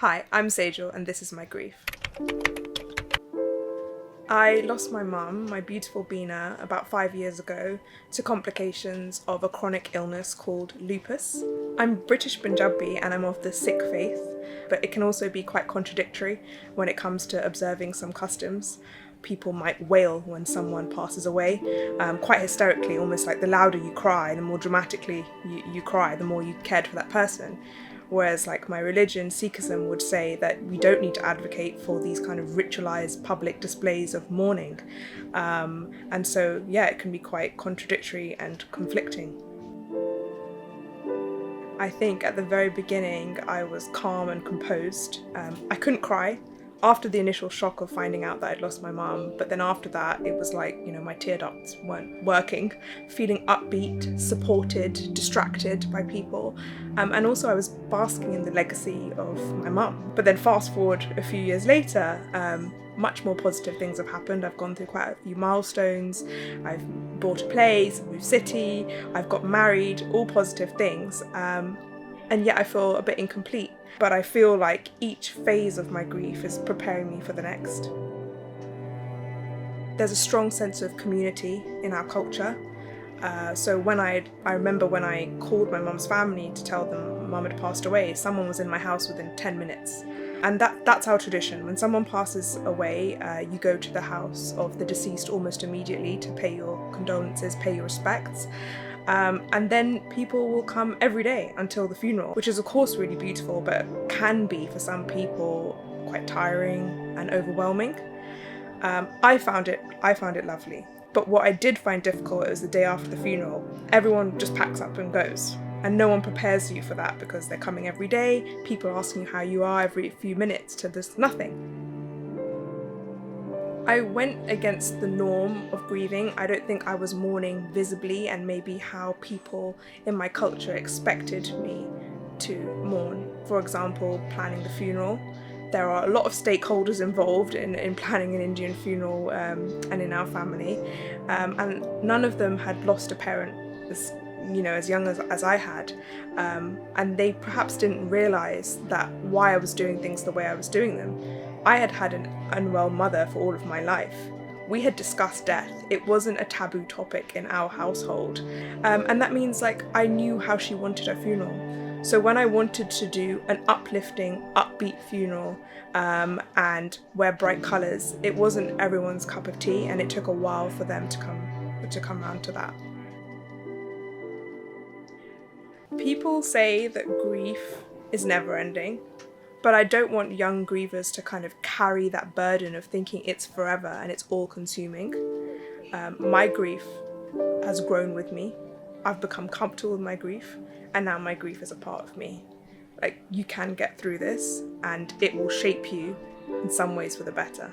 Hi, I'm Sejal and this is my grief. I lost my mum, my beautiful Bina, about 5 years ago to complications of a chronic illness called lupus. I'm British Punjabi and I'm of the Sikh faith, but it can also be quite contradictory when it comes to observing some customs. People might wail when someone passes away, quite hysterically, almost like the louder you cry, the more dramatically you cry, the more you cared for that person. Whereas like my religion, Sikhism, would say that we don't need to advocate for these kind of ritualized public displays of mourning. And so, it can be quite contradictory and conflicting. I think at the very beginning I was calm and composed. I couldn't cry after the initial shock of finding out that I'd lost my mum, but then after that it was like, my tear ducts weren't working, feeling upbeat, supported, distracted by people, and also I was basking in the legacy of my mum. But then fast forward a few years later, much more positive things have happened. I've gone through quite a few milestones. I've bought a place, moved city, I've got married, all positive things. And yet I feel a bit incomplete. But I feel like each phase of my grief is preparing me for the next. There's a strong sense of community in our culture. So when I remember when I called my mum's family to tell them mum had passed away, someone was in my house within 10 minutes. And that's our tradition. When someone passes away, you go to the house of the deceased almost immediately to pay your condolences, pay your respects. And then people will come every day until the funeral, which is of course really beautiful, but can be for some people quite tiring and overwhelming. I found it lovely. But what I did find difficult was the day after the funeral. Everyone just packs up and goes. And no one prepares you for that because they're coming every day, people are asking you how you are every few minutes to there's nothing. I went against the norm of grieving. I don't think I was mourning visibly and maybe how people in my culture expected me to mourn. For example, planning the funeral. There are a lot of stakeholders involved in planning an Indian funeral and in our family. And none of them had lost a parent as young as I had. And they perhaps didn't realise that why I was doing things the way I was doing them. I had an unwell mother for all of my life. We had discussed death. It wasn't a taboo topic in our household. And that means I knew how she wanted her funeral. So when I wanted to do an uplifting, upbeat funeral and wear bright colours, it wasn't everyone's cup of tea, and it took a while for them to come around to that. People say that grief is never ending, but I don't want young grievers to kind of carry that burden of thinking it's forever and it's all consuming. My grief has grown with me. I've become comfortable with my grief, and now my grief is a part of me. You can get through this and it will shape you in some ways for the better.